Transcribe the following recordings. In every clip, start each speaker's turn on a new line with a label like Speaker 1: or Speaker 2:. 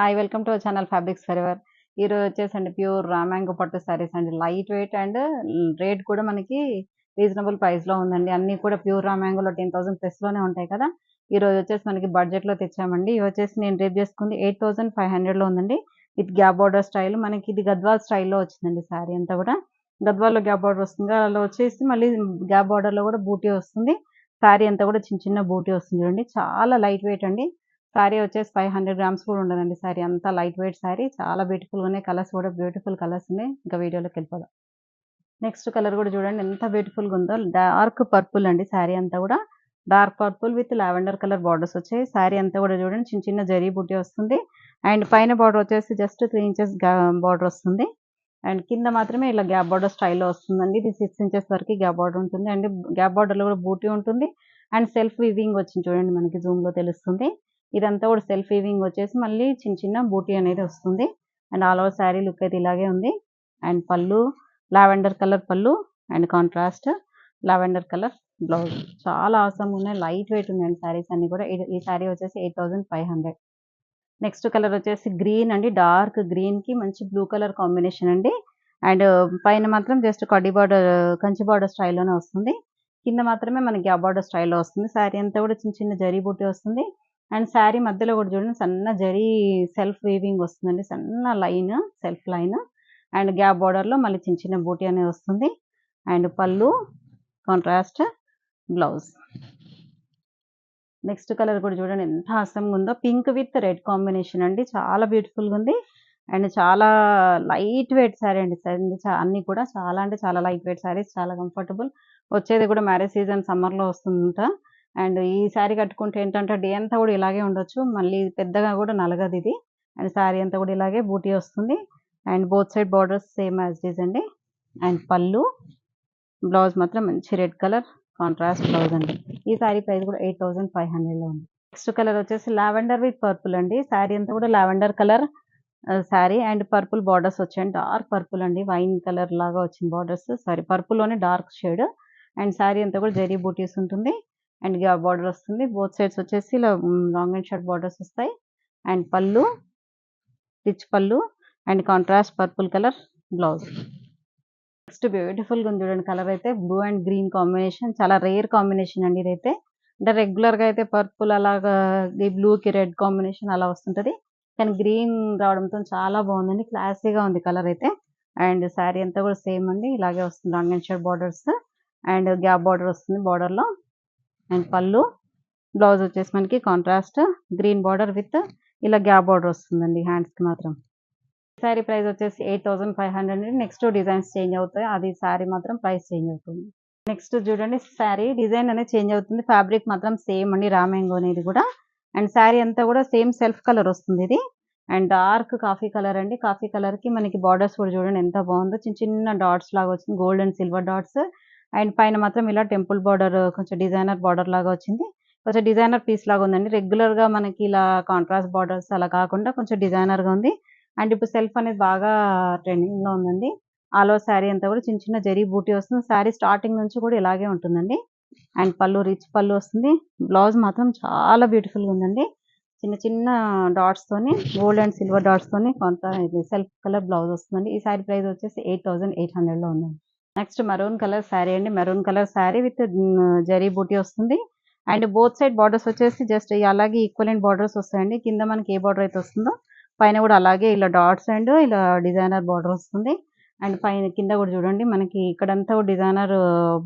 Speaker 1: Hi welcome to our channel fabrics forever. ఈరోజు వచ్చేసండి pure రామాంగో పట్టు సారీస్ అండి. లైట్ వెయిట్ అండ్ రేట్ కూడా మనకి రీజనబుల్ ప్రైస్లో ఉందండి. అన్నీ కూడా ప్యూర్ రామాంగోలో 10,000 ప్లస్లోనే ఉంటాయి కదా. ఈరోజు వచ్చేసి మనకి బడ్జెట్లో తెచ్చామండి. ఇవి వచ్చేసి నేను రేపు చేసుకుంది 8,500లో ఉందండి. With gap border style. మనకి ఇది గద్వాల్ స్టైల్లో వచ్చిందండి శారీ అంతా కూడా. గద్వాల్లో గ్యాప్ బార్డర్ వస్తుంది, అలా వచ్చేసి మళ్ళీ గ్యాప్ బార్డర్లో కూడా బూటీ వస్తుంది. శారీ అంతా కూడా చిన్న చిన్న బూటీ వస్తుంది చూడండి. చాలా లైట్ వెయిట్ అండి. శారీ వచ్చేసి 500 గ్రామ్స్ కూడా ఉండదండి. శారీ అంతా లైట్ వెయిట్ శారీ. చాలా బ్యూటిఫుల్గా ఉన్నాయి. కలర్స్ కూడా బ్యూటిఫుల్ కలర్స్ ఉన్నాయి. ఇంకా వీడియోలోకి వెళ్ళిపోదాం. నెక్స్ట్ కలర్ కూడా చూడండి ఎంత బ్యూటిఫుల్గా ఉందో. డార్క్ పర్పుల్ అండి. శారీ అంతా కూడా dark purple with lavender colour borders వచ్చాయి. శారీ అంతా కూడా చూడండి చిన్న చిన్న జరీ బుట్టి వస్తుంది. అండ్ పైన బార్డర్ వచ్చేసి జస్ట్ 3 ఇంచెస్ బార్డర్ వస్తుంది. అండ్ కింద మాత్రమే ఇలా గ్యాప్ బార్డర్ స్టైల్లో వస్తుందండి. ఇది 6 ఇంచెస్ వరకు గ్యాప్ బార్డర్ ఉంటుంది. అండ్ గ్యాప్ బార్డర్లో కూడా బూటీ ఉంటుంది. అండ్ సెల్ఫ్ వీవింగ్ వచ్చింది చూడండి, మనకి జూమ్లో తెలుస్తుంది. ఇదంతా కూడా సెల్ఫ్ వీవింగ్ వచ్చేసి మళ్ళీ చిన్న చిన్న బూటీ అనేది వస్తుంది. And all over sari look అయితే ఇలాగే ఉంది. అండ్ పళ్ళు లావెండర్ కలర్ పళ్ళు and contrast lavender colour blouse. చాలా అవసరం ఉన్నాయి. లైట్ వెయిట్ ఉన్నాయండి శారీస్ అన్ని కూడా. ఈ శారీ వచ్చేసి 8,500. నెక్స్ట్ కలర్ వచ్చేసి గ్రీన్ అండి. డార్క్ గ్రీన్కి మంచి బ్లూ కలర్ కాంబినేషన్ అండి. అండ్ పైన మాత్రం జస్ట్ కడ్డీ బార్డర్ కంచి బార్డర్ స్టైల్లోనే వస్తుంది. కింద మాత్రమే మనకి గ్యాప్ బార్డర్ స్టైల్లో వస్తుంది. శారీ అంతా కూడా చిన్న చిన్న జరీ బూటీ వస్తుంది. అండ్ శారీ మధ్యలో కూడా చూడండి సన్న జరీ సెల్ఫ్ వీవింగ్ వస్తుందండి. సన్న line self line. And gap బార్డర్లో మళ్ళీ చిన్న చిన్న బూటీ అనేది వస్తుంది. అండ్ పళ్ళు కాంట్రాస్ట్ బ్లౌజ్. నెక్స్ట్ కలర్ కూడా చూడండి ఎంత అసంగా ఉందో. పింక్ విత్ రెడ్ కాంబినేషన్ అండి. చాలా బ్యూటిఫుల్గా ఉంది. అండ్ చాలా లైట్ వెయిట్ శారీ అండి. అన్నీ కూడా చాలా అంటే చాలా లైట్ వెయిట్ శారీస్. చాలా కంఫర్టబుల్. వచ్చేది కూడా మ్యారేజ్ సీజన్ సమ్మర్లో వస్తుందంట. అండ్ ఈ శారీ కట్టుకుంటే ఏంటంటే డే అంతా కూడా ఇలాగే ఉండొచ్చు. మళ్ళీ పెద్దగా కూడా నలగదు ఇది. అండ్ శారీ అంతా కూడా ఇలాగే బూటీ వస్తుంది. And both side borders same as it is అండి. అండ్ పళ్ళు బ్లౌజ్ మాత్రం మంచి రెడ్ కలర్ కాంట్రాస్ట్ బ్లౌజ్ అండి. ఈ శారీ ప్రైస్ కూడా 8,500లో ఉంది. నెక్స్ట్ కలర్ వచ్చేసి లావెండర్ విత్ పర్పుల్ అండి. శారీ అంతా కూడా lavender colour sari and purple borders వచ్చాయండి. డార్క్ పర్పుల్ అండి. వైన్ కలర్ లాగా వచ్చింది బార్డర్స్. సారీ పర్పుల్లోనే డార్క్ షేడ్. అండ్ శారీ అంతా కూడా జరీ బూటీస్ ఉంటుంది. అండ్ గ్యాప్ బార్డర్ వస్తుంది. బోత్ సైడ్స్ వచ్చేసి ఇలా లాంగ్ అండ్ షార్ట్ బార్డర్స్ వస్తాయి. And pallu rich pallu and contrast purple colour blouse. Next బ్యూటిఫుల్గా ఉంది చూడండి. కలర్ అయితే బ్లూ అండ్ గ్రీన్ కాంబినేషన్. చాలా రేర్ కాంబినేషన్ అండి ఇదైతే. అంటే రెగ్యులర్గా అయితే పర్పుల్ అలాగా ఈ బ్లూకి రెడ్ కాంబినేషన్ అలా వస్తుంటుంది. కానీ గ్రీన్ రావడంతో చాలా బాగుందండి. క్లాసీగా ఉంది కలర్ అయితే. అండ్ శారీ అంతా కూడా సేమ్ అండి. ఇలాగే వస్తుంది long and short borders. And gap border వస్తుంది బార్డర్లో. అండ్ పళ్ళు బ్లౌజ్ వచ్చేసి మనకి కాంట్రాస్ట్ గ్రీన్ బార్డర్ విత్ ఇలా గ్యాప్ బార్డర్ వస్తుందండి హ్యాండ్స్కి మాత్రం. శారీ ప్రైస్ వచ్చేసి 8,500. నెక్స్ట్ డిజైన్స్ చేంజ్ అవుతాయి. అది శారీ మాత్రం ప్రైస్ చేంజ్ అవుతుంది. నెక్స్ట్ చూడండి శారీ డిజైన్ అనేది చేంజ్ అవుతుంది. ఫ్యాబ్రిక్ మాత్రం సేమ్ అండి. రామాంగో అనేది కూడా. అండ్ శారీ అంతా కూడా సేమ్ సెల్ఫ్ కలర్ వస్తుంది ఇది. అండ్ డార్క్ కాఫీ కలర్ అండి. కాఫీ కలర్కి మనకి బార్డర్స్ కూడా చూడండి ఎంత బాగుందో. చిన్న చిన్న డాట్స్ లాగా వచ్చింది. Gold and silver dots. And పైన మాత్రం ఇలా టెంపుల్ బార్డర్ కొంచెం డిజైనర్ బార్డర్ లాగా వచ్చింది. కొంచెం డిజైనర్ పీస్ లాగా ఉందండి. రెగ్యులర్గా మనకి ఇలా కాంట్రాస్ట్ బార్డర్స్ అలా కాకుండా కొంచెం డిజైనర్గా ఉంది. అండ్ ఇప్పుడు సెల్ఫ్ అనేది బాగా ట్రెండింగ్లో ఉందండి. ఆల్ ఓవర్ శారీ అంతా కూడా చిన్న చిన్న జరీ బూటీ వస్తుంది. శారీ స్టార్టింగ్ నుంచి కూడా ఇలాగే ఉంటుందండి. అండ్ పళ్ళు రిచ్ పళ్ళు వస్తుంది. బ్లౌజ్ మాత్రం చాలా బ్యూటిఫుల్గా ఉందండి. చిన్న చిన్న డాట్స్తోని గోల్డ్ అండ్ సిల్వర్ డాట్స్తోని కొంత సెల్ఫ్ కలర్ బ్లౌజ్ వస్తుందండి. ఈ శారీ ప్రైస్ వచ్చేసి 8,800లో ఉందండి. నెక్స్ట్ మెరూన్ కలర్ శారీ అండి. Maroon colour sari with zari buti వస్తుంది. అండ్ బోత్ సైడ్ బార్డర్స్ వచ్చేసి జస్ట్ అలాగే ఈక్వలెంట్ బార్డర్స్ వస్తాయండి. కింద మనకి ఏ బార్డర్ అయితే వస్తుందో పైన కూడా అలాగే ఇలా డాట్స్ అండ్ ఇలా డిజైనర్ బార్డర్ వస్తుంది. అండ్ పైన కింద కూడా చూడండి మనకి ఇక్కడంతా డిజైనర్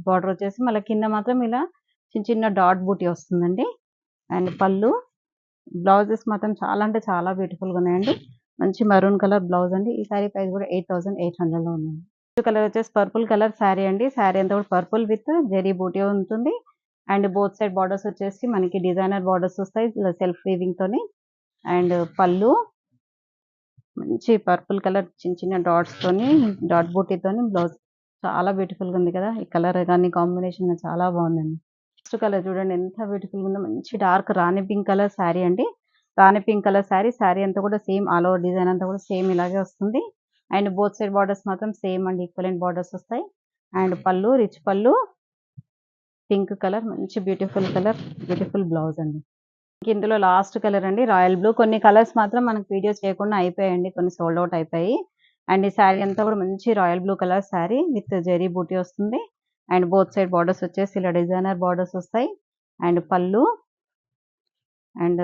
Speaker 1: బార్డర్ వచ్చేసి మళ్ళీ కింద మాత్రం ఇలా చిన్న చిన్న డాట్ బూటీ వస్తుందండి. అండ్ పళ్ళు బ్లౌజెస్ మాత్రం చాలా అంటే చాలా బ్యూటిఫుల్గా ఉన్నాయండి. మంచి మెరూన్ కలర్ బ్లౌజ్ అండి. ఈ శారీ ప్రైస్ కూడా 8,800లో ఉందండి. నెక్స్ట్ కలర్ వచ్చేసి పర్పుల్ కలర్ శారీ అండి. శారీ అంతా కూడా పర్పుల్ విత్ జరీ బూటీ ఉంటుంది. అండ్ బోత్ సైడ్ బార్డర్స్ వచ్చేసి మనకి డిజైనర్ బార్డర్స్ వస్తాయి ఇలా సెల్ఫ్ వీవింగ్ తోని. అండ్ పళ్ళు మంచి పర్పుల్ కలర్ చిన్న చిన్న డాట్స్ తోని డాట్ బూటీతోని బ్లౌజ్. చాలా బ్యూటిఫుల్గా ఉంది కదా. ఈ కలర్ కానీ కాంబినేషన్ చాలా బాగుందండి. నెక్స్ట్ కలర్ చూడండి ఎంత బ్యూటిఫుల్గా ఉందో. మంచి డార్క్ రాణి పింక్ కలర్ శారీ అండి. రాణి పింక్ కలర్ శారీ. శారీ అంతా కూడా సేమ్ ఆల్ ఓవర్ డిజైన్ అంతా కూడా సేమ్ ఇలాగే వస్తుంది. అండ్ బోత్ సైడ్ బార్డర్స్ మాత్రం సేమ్ అండి. ఈక్వలెంట్ బార్డర్స్ వస్తాయి. అండ్ పళ్ళు రిచ్ పళ్ళు పింక్ కలర్ మంచి బ్యూటిఫుల్ కలర్ బ్యూటిఫుల్ బ్లౌజ్ అండి. ఇందులో లాస్ట్ కలర్ అండి రాయల్ బ్లూ. కొన్ని కలర్స్ మాత్రం మనకు వీడియో చేయకుండా అయిపోయాయండి. కొన్ని సోల్డ్ ఔట్ అయిపోయాయి. అండ్ ఈ శారీ అంతా కూడా మంచి royal blue colour sari with zari buti వస్తుంది. అండ్ బోత్ సైడ్ బార్డర్స్ వచ్చేసి ఇలా డిజైనర్ బార్డర్స్ వస్తాయి. And pallu and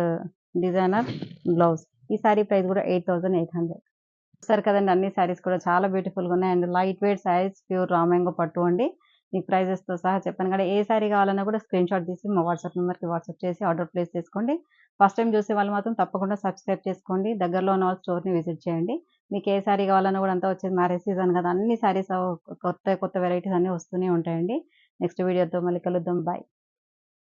Speaker 1: designer blouse. ఈ శారీ ప్రైస్ కూడా 8,800. చూసారు కదండి, అన్ని శారీస్ కూడా చాలా బ్యూటిఫుల్గా ఉన్నాయి. And light weight saris, pure raw mango పట్టు అండి. మీకు ప్రైజెస్తో సహా చెప్పాను కదా. ఏ శారీ కావాలన్నా కూడా స్క్రీన్ షాట్ తీసి మా వాట్సాప్ నెంబర్కి వాట్సాప్ చేసి ఆర్డర్ ప్లేస్ చేసుకోండి. ఫస్ట్ టైం చూసే వాళ్ళు మాత్రం తప్పకుండా సబ్స్క్రైబ్ చేసుకోండి. దగ్గరలో ఉన్న వాళ్ళ స్టోర్ని విజిట్ చేయండి. మీకు ఏ శారీ కావాలన్నా కూడా అంతా వచ్చేది మ్యారేజ్ సీజన్ కదా, అన్ని శారీస్ కొత్త కొత్త వెరైటీస్ అన్నీ వస్తూనే ఉంటాయండి. నెక్స్ట్ వీడియోతో మళ్ళీ కలుద్దాం. బాయ్.